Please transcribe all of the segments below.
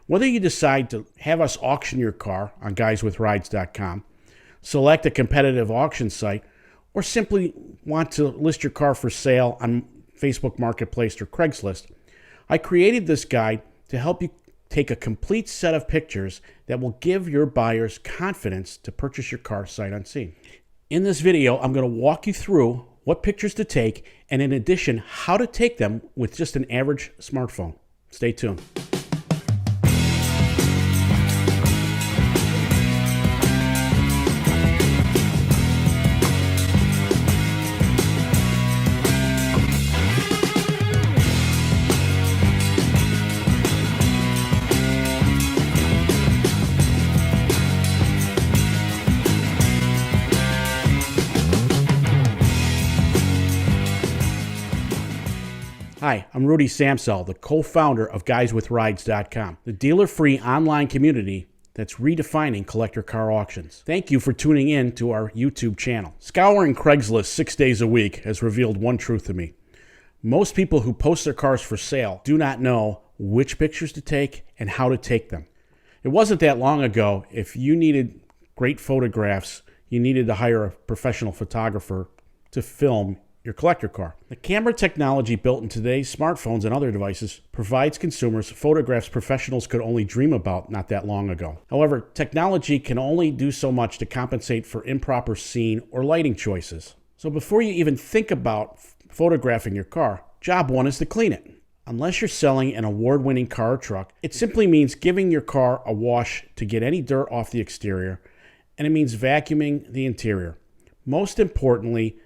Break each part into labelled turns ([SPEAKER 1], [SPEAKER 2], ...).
[SPEAKER 1] Whether you decide to have us auction your car on guyswithrides.com, select a competitive auction site, or simply want to list your car for sale on Facebook Marketplace or Craigslist, I created this guide to help you take a complete set of pictures that will give your buyers confidence to purchase your car sight unseen. In this video, I'm going to walk you through what pictures to take, and in addition, how to take them with just an average smartphone. Stay tuned. Hi, I'm Rudy Samsell, the co-founder of guyswithrides.com, the dealer-free online community that's redefining collector car auctions. Thank you for tuning in to our YouTube channel. Scouring Craigslist 6 days a week has revealed one truth to me. Most people who post their cars for sale do not know which pictures to take and how to take them. It wasn't that long ago, if you needed great photographs, you needed to hire a professional photographer to film your collector car. The camera technology built in today's smartphones and other devices provides consumers photographs professionals could only dream about not that long ago. However, technology can only do so much to compensate for improper scene or lighting choices. So before you even think about photographing your car, job one is to clean it. Unless you're selling an award-winning car or truck, it simply means giving your car a wash to get any dirt off the exterior, and it means vacuuming the interior. Most importantly,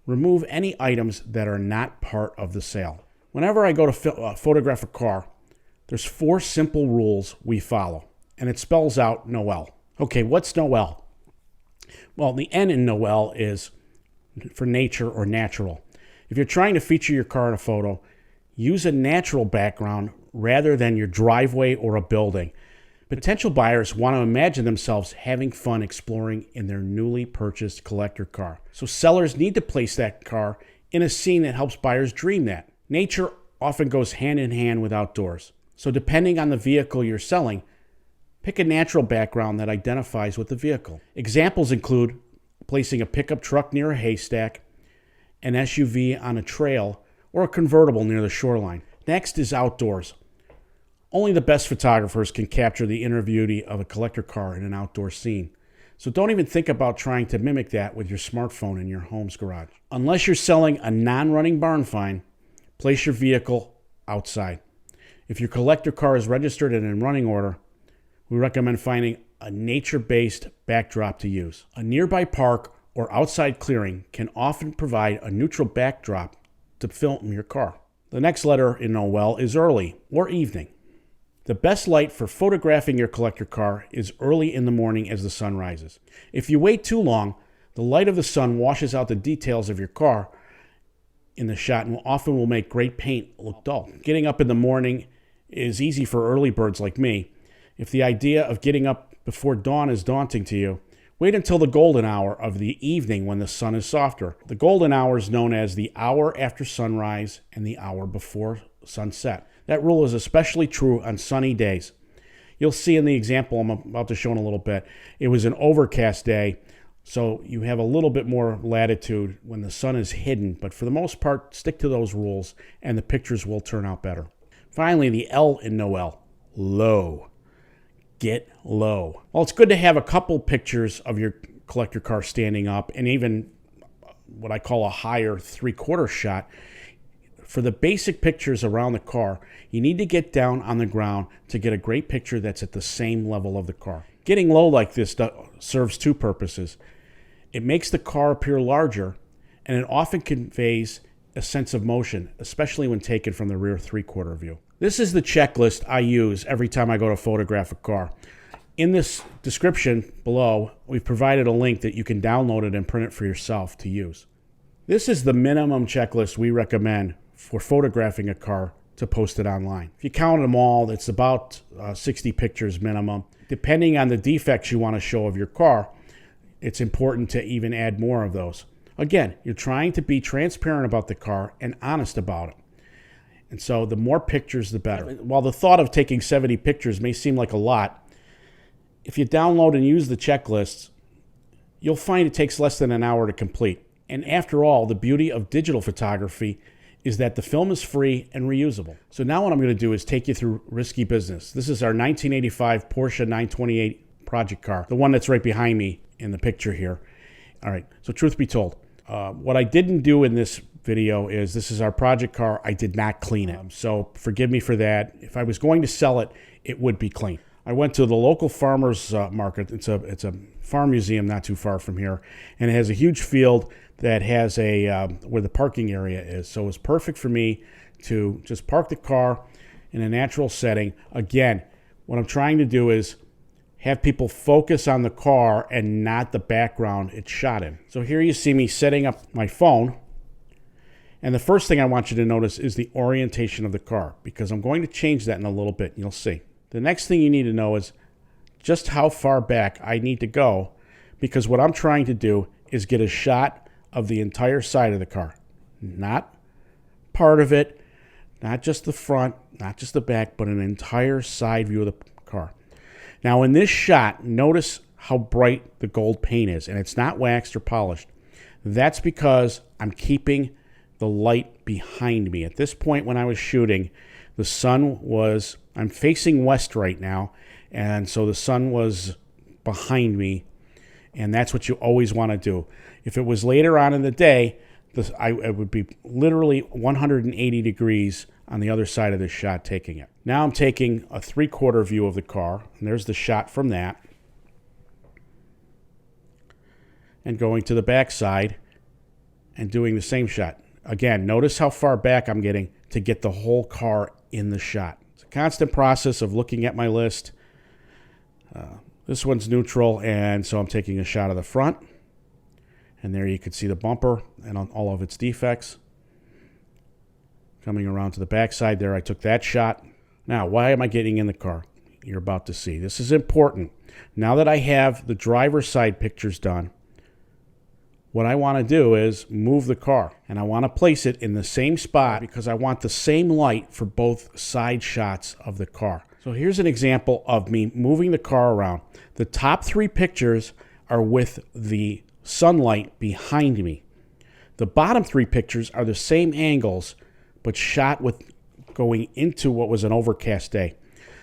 [SPEAKER 1] remove any items that are not part of the sale. Whenever I go to photograph a car, there's 4 simple rules we follow, and it spells out Noel. Okay, what's Noel? Well, the N in Noel is for nature or natural. If you're trying to feature your car in a photo, use a natural background rather than your driveway or a building. Potential buyers want to imagine themselves having fun exploring in their newly purchased collector car. So sellers need to place that car in a scene that helps buyers dream that. Nature often goes hand in hand with outdoors. So depending on the vehicle you're selling, pick a natural background that identifies with the vehicle. Examples include placing a pickup truck near a haystack, an SUV on a trail, or a convertible near the shoreline. Next is outdoors. Only the best photographers can capture the inner beauty of a collector car in an outdoor scene. So don't even think about trying to mimic that with your smartphone in your home's garage. Unless you're selling a non-running barn find, place your vehicle outside. If your collector car is registered and in running order, we recommend finding a nature-based backdrop to use. A nearby park or outside clearing can often provide a neutral backdrop to film your car. The next letter in Noel is early or evening. The best light for photographing your collector car is early in the morning as the sun rises. If you wait too long, the light of the sun washes out the details of your car in the shot and often will make great paint look dull. Getting up in the morning is easy for early birds like me. If the idea of getting up before dawn is daunting to you, wait until the golden hour of the evening when the sun is softer. The golden hour is known as the hour after sunrise and the hour before sunset. That rule is especially true on sunny days. You'll see in the example I'm about to show in a little bit, it was an overcast day, so you have a little bit more latitude when the sun is hidden, but for the most part, stick to those rules and the pictures will turn out better. Finally, the L in Noel, low. Get low. Well, it's good to have a couple pictures of your collector car standing up and even what I call a higher 3/4 shot. For the basic pictures around the car, you need to get down on the ground to get a great picture that's at the same level of the car. Getting low like this serves 2 purposes. It makes the car appear larger, and it often conveys a sense of motion, especially when taken from the rear 3/4 view. This is the checklist I use every time I go to photograph a car. In this description below, we've provided a link that you can download it and print it for yourself to use. This is the minimum checklist we recommend for photographing a car to post it online. If you count them all, it's about 60 pictures minimum. Depending on the defects you want to show of your car, it's important to even add more of those. Again, you're trying to be transparent about the car and honest about it. And so the more pictures, the better. While the thought of taking 70 pictures may seem like a lot, if you download and use the checklists, you'll find it takes less than an hour to complete. And after all, the beauty of digital photography is that the film is free and reusable. So now what I'm going to do is take you through risky business. This is our 1985 Porsche 928 project car, the one that's right behind me in the picture here. All right, so truth be told, what I didn't do in this video is, this is our project car. I did not clean it. So forgive me for that. If I was going to sell it, it would be clean. I went to the local farmer's market. It's a farm museum not too far from here, and it has a huge field that has where the parking area is. So it was perfect for me to just park the car in a natural setting. Again, what I'm trying to do is have people focus on the car and not the background it's shot in. So here you see me setting up my phone. And the first thing I want you to notice is the orientation of the car, because I'm going to change that in a little bit, and you'll see. The next thing you need to know is just how far back I need to go, because what I'm trying to do is get a shot of the entire side of the car. Not part of it, not just the front, not just the back, but an entire side view of the car. Now in this shot, notice how bright the gold paint is, and it's not waxed or polished. That's because I'm keeping the light behind me. At this point when I was shooting, the sun was, I'm facing west right now, and so the sun was behind me, and that's what you always want to do. If it was later on in the day, it would be literally 180 degrees on the other side of this shot taking it. Now I'm taking a 3/4 view of the car, and there's the shot from that, and going to the back side and doing the same shot. Again, notice how far back I'm getting to get the whole car in the shot. It's a constant process of looking at my list. This one's neutral, and so I'm taking a shot of the front. And there you can see the bumper and on all of its defects. Coming around to the back side there, I took that shot. Now, why am I getting in the car? You're about to see. This is important. Now that I have the driver's side pictures done, what I want to do is move the car, and I want to place it in the same spot because I want the same light for both side shots of the car. So here's an example of me moving the car around. The top 3 pictures are with the sunlight behind me. The bottom 3 pictures are the same angles, but shot with going into what was an overcast day.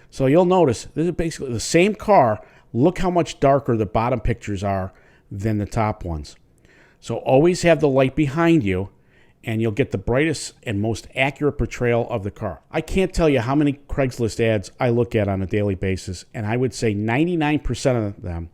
[SPEAKER 1] So you'll notice this is basically the same car. Look how much darker the bottom pictures are than the top ones. So always have the light behind you, and you'll get the brightest and most accurate portrayal of the car. I can't tell you how many Craigslist ads I look at on a daily basis, and I would say 99% of them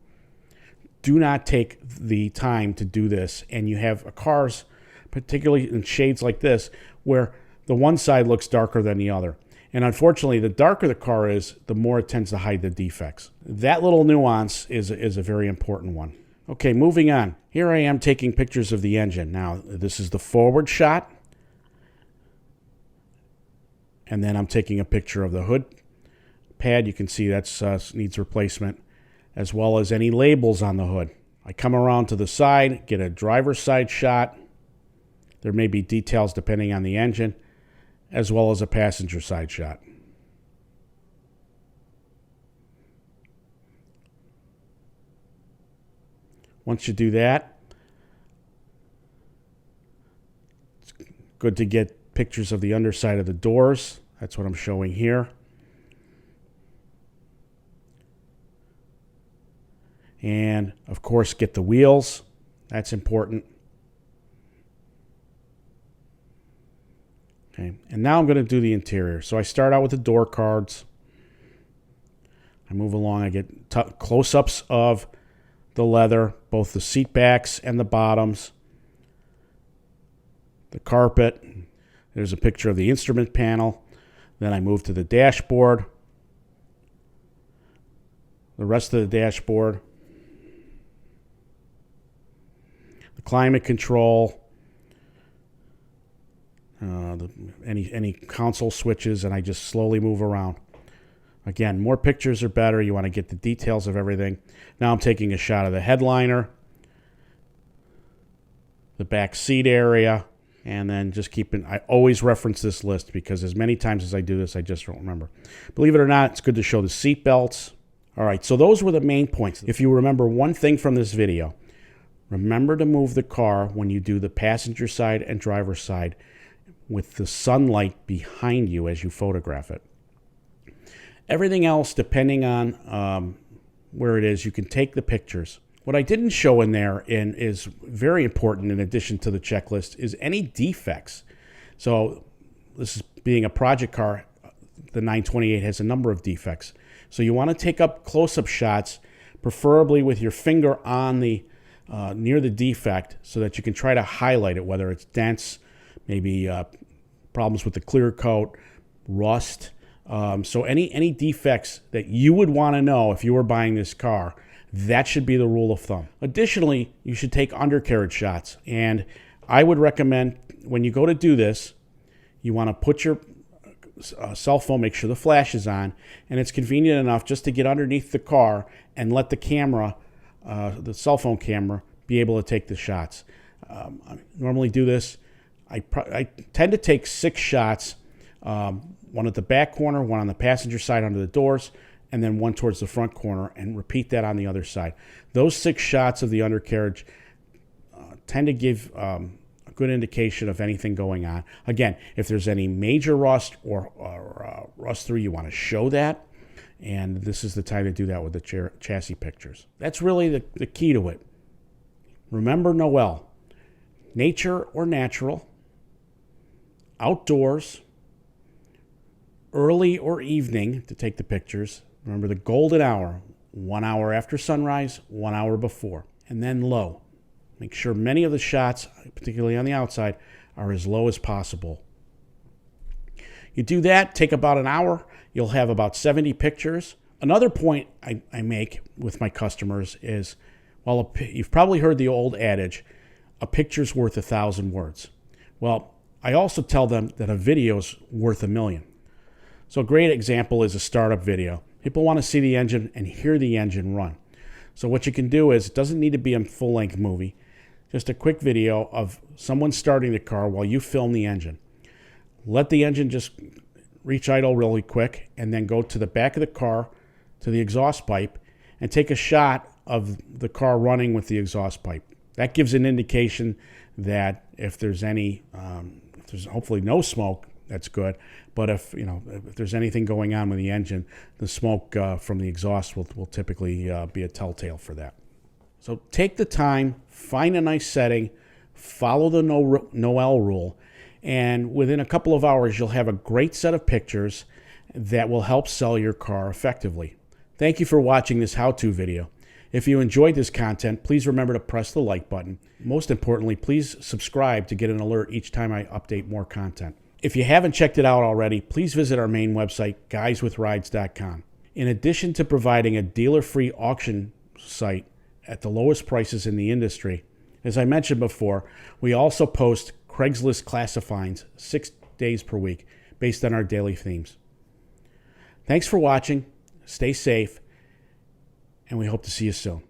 [SPEAKER 1] do not take the time to do this. And you have cars, particularly in shades like this, where the one side looks darker than the other. And unfortunately, the darker the car is, the more it tends to hide the defects. That little nuance is a very important one. Okay, moving on. Here I am taking pictures of the engine. Now, this is the forward shot. And then I'm taking a picture of the hood pad. You can see that needs replacement, as well as any labels on the hood. I come around to the side, get a driver's side shot. There may be details depending on the engine, as well as a passenger side shot. Once you do that, it's good to get pictures of the underside of the doors. That's what I'm showing here. And, of course, get the wheels. That's important. Okay, and now I'm going to do the interior. So I start out with the door cards. I move along. I get close-ups of the leather, both the seat backs and the bottoms, the carpet. There's a picture of the instrument panel. Then I move to the dashboard, the rest of the dashboard, the climate control, any console switches, and I just slowly move around. Again, more pictures are better. You want to get the details of everything. Now I'm taking a shot of the headliner, the back seat area, And then just I always reference this list because as many times as I do this, I just don't remember. Believe it or not, it's good to show the seat belts. All right, so those were the main points. If you remember one thing from this video, remember to move the car when you do the passenger side and driver's side with the sunlight behind you as you photograph it. Everything else, depending on where it is, you can take the pictures. What I didn't show in there and is very important in addition to the checklist is any defects. So this is being a project car, the 928 has a number of defects. So you want to take up close-up shots, preferably with your finger on the near the defect so that you can try to highlight it, whether it's dents, maybe problems with the clear coat, rust. So any defects that you would want to know if you were buying this car, that should be the rule of thumb. Additionally, you should take undercarriage shots. And I would recommend when you go to do this, you want to put your cell phone, make sure the flash is on, and it's convenient enough just to get underneath the car and let the camera, the cell phone camera, be able to take the shots. I normally do this. I tend to take 6 shots, one at the back corner, one on the passenger side under the doors, and then one towards the front corner, and repeat that on the other side. Those 6 shots of the undercarriage tend to give a good indication of anything going on. Again, if there's any major rust or rust through, you want to show that, and this is the time to do that with the chassis pictures. That's really the key to it. Remember Noel, nature or natural, outdoors, early or evening to take the pictures. Remember the golden hour, 1 hour after sunrise, 1 hour before, and then low. Make sure many of the shots, particularly on the outside, are as low as possible. You do that, take about an hour, you'll have about 70 pictures. Another point I make with my customers is, well, you've probably heard the old adage, a picture's worth 1,000 words. Well, I also tell them that a video's worth 1,000,000. So a great example is a startup video. People want to see the engine and hear the engine run. So what you can do is, it doesn't need to be a full-length movie, just a quick video of someone starting the car while you film the engine. Let the engine just reach idle really quick, and then go to the back of the car, to the exhaust pipe, and take a shot of the car running with the exhaust pipe. That gives an indication that if there's any, if there's hopefully no smoke, that's good. But if there's anything going on with the engine, the smoke from the exhaust will typically be a telltale for that. So take the time, find a nice setting, follow the Noel rule, and within a couple of hours, you'll have a great set of pictures that will help sell your car effectively. Thank you for watching this how-to video. If you enjoyed this content, please remember to press the like button. Most importantly, please subscribe to get an alert each time I update more content. If you haven't checked it out already, please visit our main website, guyswithrides.com. In addition to providing a dealer-free auction site at the lowest prices in the industry, as I mentioned before, we also post Craigslist classifieds 6 days per week based on our daily themes. Thanks for watching, stay safe, and we hope to see you soon.